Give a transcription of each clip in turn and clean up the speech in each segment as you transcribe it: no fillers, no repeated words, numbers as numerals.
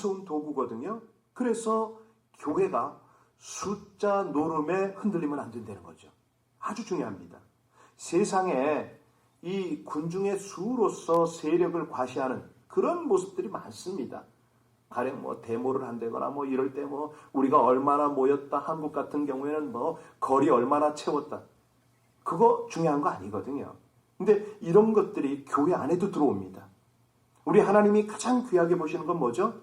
무서운 도구거든요. 그래서 교회가 숫자 노름에 흔들리면 안 된다는 거죠. 아주 중요합니다. 세상에 이 군중의 수로서 세력을 과시하는 그런 모습들이 많습니다. 가령 데모를 한다거나 이럴 때 우리가 얼마나 모였다, 한국 같은 경우에는 거리 얼마나 채웠다. 그거 중요한 거 아니거든요. 근데 이런 것들이 교회 안에도 들어옵니다. 우리 하나님이 가장 귀하게 보시는 건 뭐죠?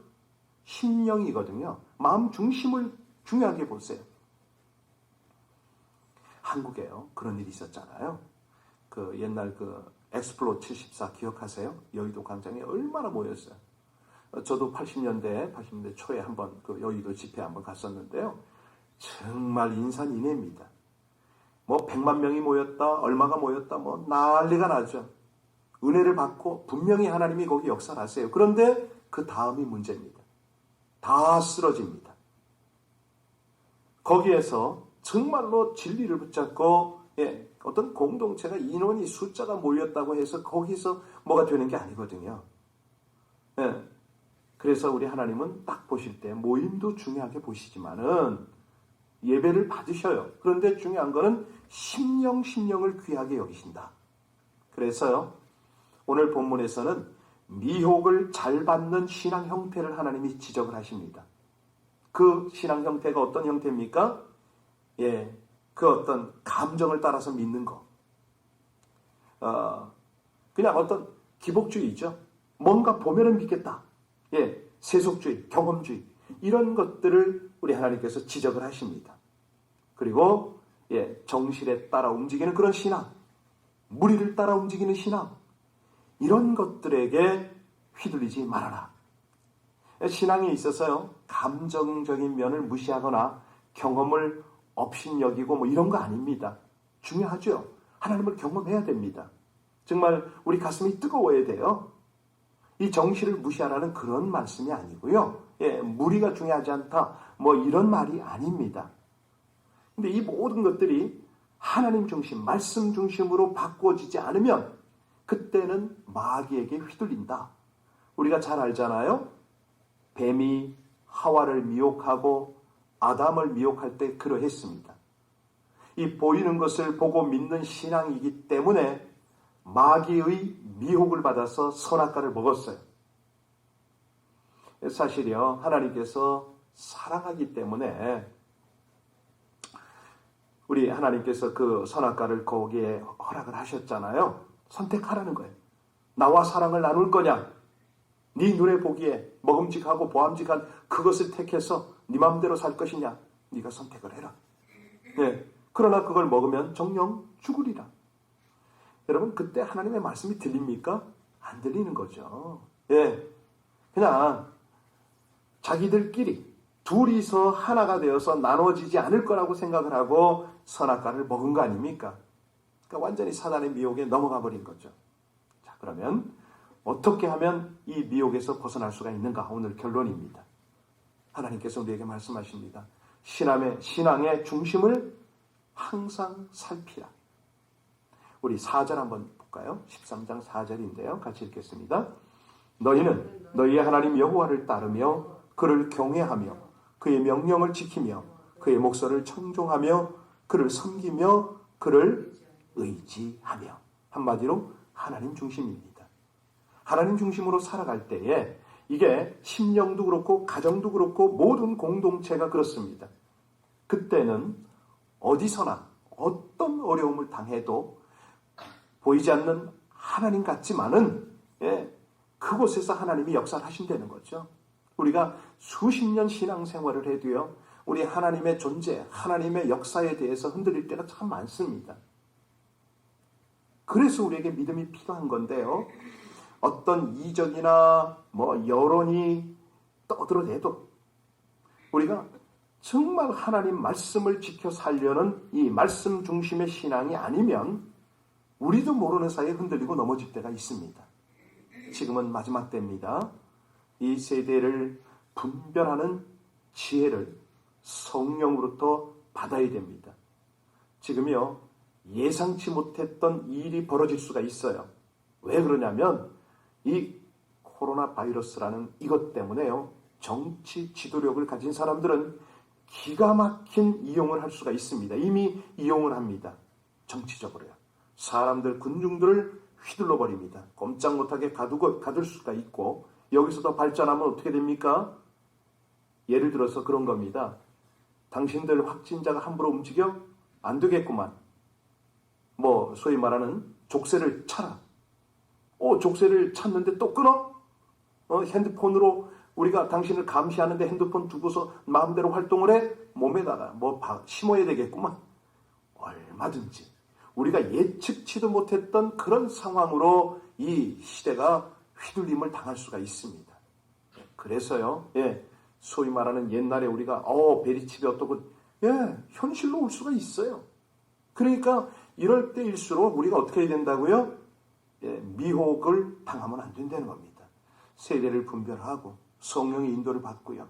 심령이거든요. 마음 중심을 중요하게 보세요. 한국에요. 그런 일이 있었잖아요. 옛날 엑스플로 74 기억하세요? 여의도 광장에 얼마나 모였어요. 저도 80년대 초에 한번 여의도 집회 한번 갔었는데요. 정말 인산인해입니다. 100만 명이 모였다, 얼마가 모였다, 난리가 나죠. 은혜를 받고 분명히 하나님이 거기 역사를 하세요. 그런데 그 다음이 문제입니다. 다 쓰러집니다. 거기에서 정말로 진리를 붙잡고 어떤 공동체가 인원이 숫자가 몰렸다고 해서 거기서 뭐가 되는 게 아니거든요. 그래서 우리 하나님은 딱 보실 때 모임도 중요하게 보시지만은 예배를 받으셔요. 그런데 중요한 거는 심령을 귀하게 여기신다. 그래서요, 오늘 본문에서는 미혹을 잘 받는 신앙 형태를 하나님이 지적을 하십니다. 그 신앙 형태가 어떤 형태입니까? 그 어떤 감정을 따라서 믿는 거. 그냥 어떤 기복주의죠. 뭔가 보면은 믿겠다. 세속주의, 경험주의. 이런 것들을 우리 하나님께서 지적을 하십니다. 그리고 정실에 따라 움직이는 그런 신앙, 무리를 따라 움직이는 신앙, 이런 것들에게 휘둘리지 말아라. 신앙에 있어서요, 감정적인 면을 무시하거나 경험을 업신여기고 이런 거 아닙니다. 중요하죠. 하나님을 경험해야 됩니다. 정말 우리 가슴이 뜨거워야 돼요. 이 정실을 무시하라는 그런 말씀이 아니고요. 무리가 중요하지 않다. 이런 말이 아닙니다. 근데 이 모든 것들이 하나님 중심, 말씀 중심으로 바꿔지지 않으면 그때는 마귀에게 휘둘린다. 우리가 잘 알잖아요. 뱀이 하와를 미혹하고 아담을 미혹할 때 그러했습니다. 이 보이는 것을 보고 믿는 신앙이기 때문에 마귀의 미혹을 받아서 선악과를 먹었어요. 사실이요, 하나님께서 사랑하기 때문에 우리 하나님께서 그 선악과를 거기에 허락을 하셨잖아요. 선택하라는 거예요. 나와 사랑을 나눌 거냐? 네 눈에 보기에 먹음직하고 보암직한 그것을 택해서 네 마음대로 살 것이냐? 네가 선택을 해라. 그러나 그걸 먹으면 정녕 죽으리라. 여러분, 그때 하나님의 말씀이 들립니까? 안 들리는 거죠. 그냥 자기들끼리 둘이서 하나가 되어서 나눠지지 않을 거라고 생각을 하고 선악과를 먹은 거 아닙니까? 그러니까 완전히 사단의 미혹에 넘어가 버린 거죠. 자, 그러면 어떻게 하면 이 미혹에서 벗어날 수가 있는가? 오늘 결론입니다. 하나님께서 우리에게 말씀하십니다. 신앙의 중심을 항상 살피라. 우리 4절 한번 볼까요? 13장 4절인데요. 같이 읽겠습니다. 너희는 너희의 하나님 여호와를 따르며 그를 경외하며 그의 명령을 지키며 그의 목소리를 청종하며 그를 섬기며 그를 의지하며. 한마디로 하나님 중심입니다. 하나님 중심으로 살아갈 때에 이게 심령도 그렇고 가정도 그렇고 모든 공동체가 그렇습니다. 그때는 어디서나 어떤 어려움을 당해도 보이지 않는 하나님 같지만은 그곳에서 하나님이 역사를 하신다는 거죠. 우리가 수십 년 신앙생활을 해도요, 우리 하나님의 존재, 하나님의 역사에 대해서 흔들릴 때가 참 많습니다. 그래서 우리에게 믿음이 필요한 건데요. 어떤 이적이나 여론이 떠들어대도 우리가 정말 하나님 말씀을 지켜 살려는 이 말씀 중심의 신앙이 아니면 우리도 모르는 사이에 흔들리고 넘어질 때가 있습니다. 지금은 마지막 때입니다. 이 세대를 분별하는 지혜를 성령으로부터 받아야 됩니다. 지금요, 예상치 못했던 일이 벌어질 수가 있어요. 왜 그러냐면 이 코로나 바이러스라는 이것 때문에요. 정치 지도력을 가진 사람들은 기가 막힌 이용을 할 수가 있습니다. 이미 이용을 합니다. 정치적으로요. 사람들, 군중들을 휘둘러 버립니다. 꼼짝 못하게 가둘 수가 있고, 여기서 더 발전하면 어떻게 됩니까? 예를 들어서 그런 겁니다. 당신들 확진자가 함부로 움직여? 안 되겠구만. 소위 말하는 족쇄를 차라. 족쇄를 찼는데 또 끊어? 핸드폰으로 우리가 당신을 감시하는데 핸드폰 두고서 마음대로 활동을 해? 몸에다가 심어야 되겠구만. 얼마든지. 우리가 예측치도 못했던 그런 상황으로 이 시대가 휘둘림을 당할 수가 있습니다. 그래서요, 소위 말하는 옛날에 우리가, 베리칩이 어떻고, 현실로 올 수가 있어요. 그러니까 이럴 때일수록 우리가 어떻게 해야 된다고요? 미혹을 당하면 안 된다는 겁니다. 세례를 분별하고 성령의 인도를 받고요.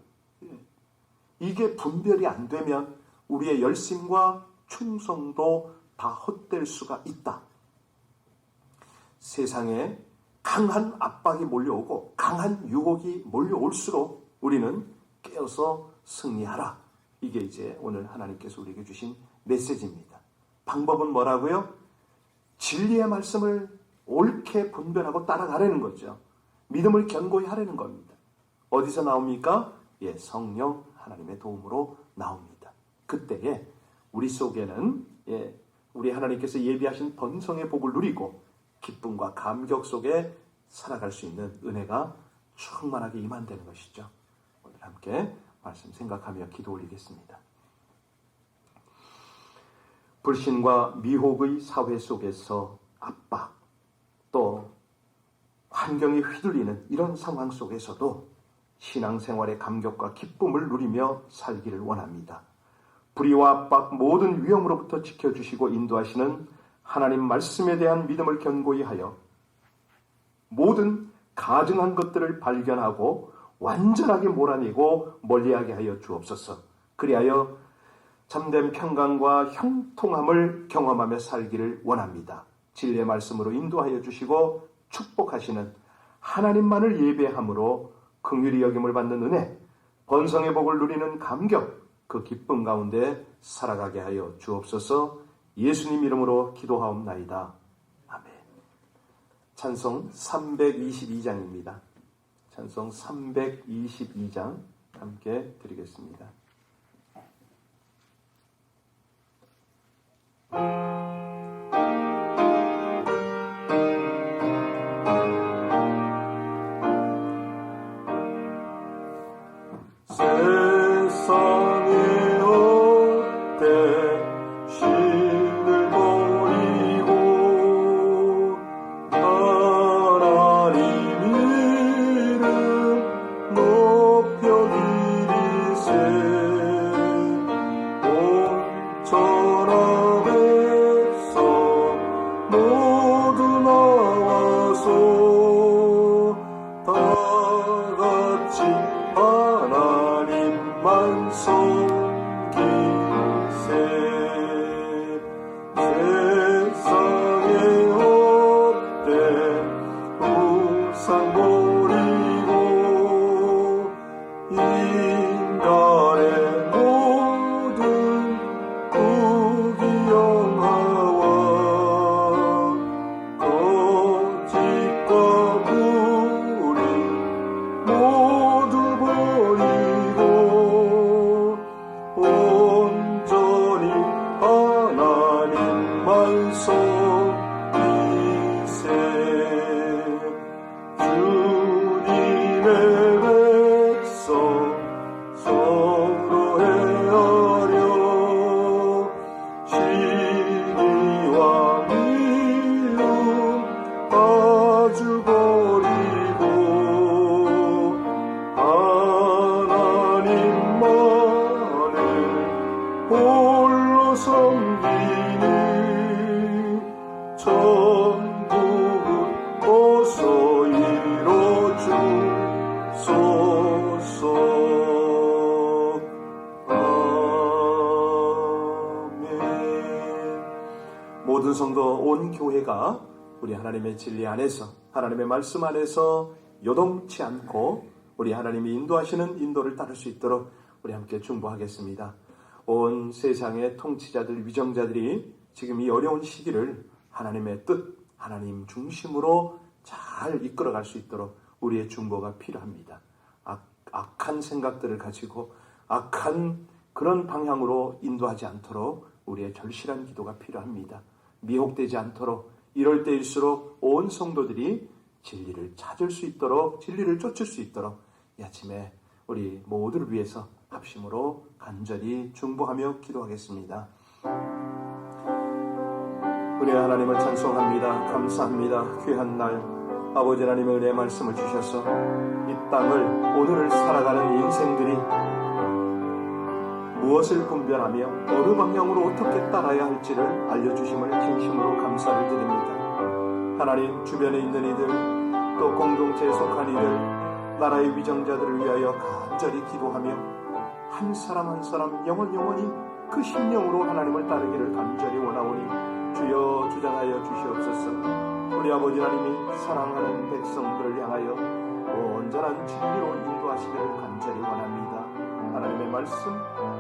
이게 분별이 안 되면 우리의 열심과 충성도 다 헛될 수가 있다. 세상에 강한 압박이 몰려오고 강한 유혹이 몰려올수록 우리는 깨어서 승리하라. 이게 이제 오늘 하나님께서 우리에게 주신 메시지입니다. 방법은 뭐라고요? 진리의 말씀을 옳게 분별하고 따라가려는 거죠. 믿음을 견고히 하려는 겁니다. 어디서 나옵니까? 성령 하나님의 도움으로 나옵니다. 그때에 우리 속에는 우리 하나님께서 예비하신 번성의 복을 누리고 기쁨과 감격 속에 살아갈 수 있는 은혜가 충만하게 임한다는 것이죠. 오늘 함께 말씀 생각하며 기도 올리겠습니다. 불신과 미혹의 사회 속에서 압박, 또 환경이 휘둘리는 이런 상황 속에서도 신앙생활의 감격과 기쁨을 누리며 살기를 원합니다. 불의와 압박, 모든 위험으로부터 지켜주시고 인도하시는 하나님 말씀에 대한 믿음을 견고히 하여 모든 가증한 것들을 발견하고 완전하게 몰아내고 멀리하게 하여 주옵소서. 그리하여 참된 평강과 형통함을 경험하며 살기를 원합니다. 진리의 말씀으로 인도하여 주시고 축복하시는 하나님만을 예배함으로 긍휼히 여김을 받는 은혜, 번성의 복을 누리는 감격, 그 기쁨 가운데 살아가게 하여 주옵소서. 예수님 이름으로 기도하옵나이다. 아멘. 찬송 322장입니다. 찬송 322장 함께 드리겠습니다. 세상의 어때 신을 버리고 하나님 이름 높여 기리세 온 천하 백성 모두 나와서 다 같이 하나님만 섬기세. 세상의 헛된 우상 버리고 인간의 모든 부귀영화와 거짓과 불의 모두 버리고 온전히 하나님만 섬기세. 주님의 백성 서로 헤아려 시기와 미움 아주 버리고 하나님만을 홀로 섬기니 천국은 어서 이뤄주소서. 아멘. 모든 성도 온 교회가 우리 하나님의 진리 안에서 하나님의 말씀 안에서 요동치 않고 우리 하나님이 인도하시는 인도를 따를 수 있도록 우리 함께 중보하겠습니다. 온 세상의 통치자들, 위정자들이 지금 이 어려운 시기를 하나님의 뜻, 하나님 중심으로 잘 이끌어갈 수 있도록 우리의 중보가 필요합니다. 악한 생각들을 가지고 악한 그런 방향으로 인도하지 않도록 우리의 절실한 기도가 필요합니다. 미혹되지 않도록 이럴 때일수록 온 성도들이 진리를 찾을 수 있도록, 진리를 쫓을 수 있도록 이 아침에 우리 모두를 위해서 합심으로 간절히 중보하며 기도하겠습니다. 은혜 하나님을 찬송합니다. 감사합니다. 귀한 날 아버지 하나님의 은혜의 말씀을 주셔서 이 땅을 오늘을 살아가는 인생들이 무엇을 분별하며 어느 방향으로 어떻게 따라야 할지를 알려주심을 진심으로 감사를 드립니다. 하나님 주변에 있는 이들 또 공동체에 속한 이들 나라의 위정자들을 위하여 간절히 기도하며 한 사람 한 사람 영원히 그 심령으로 하나님을 따르기를 간절히 원하오니 주여 주장하여 주시옵소서. 우리 아버지 하나님이 사랑하는 백성들을 향하여 온전한 진리로 인도하시기를 간절히 원합니다. 하나님의 말씀,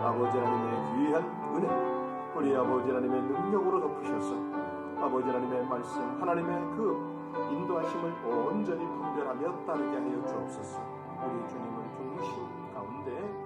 아버지 하나님의 귀한 은혜, 우리 아버지 하나님의 능력으로 덮으셔서 아버지 하나님의 말씀, 하나님의 그 인도하심을 온전히 분별하며 따르게 하여 주옵소서. 우리 주님을 중심 가운데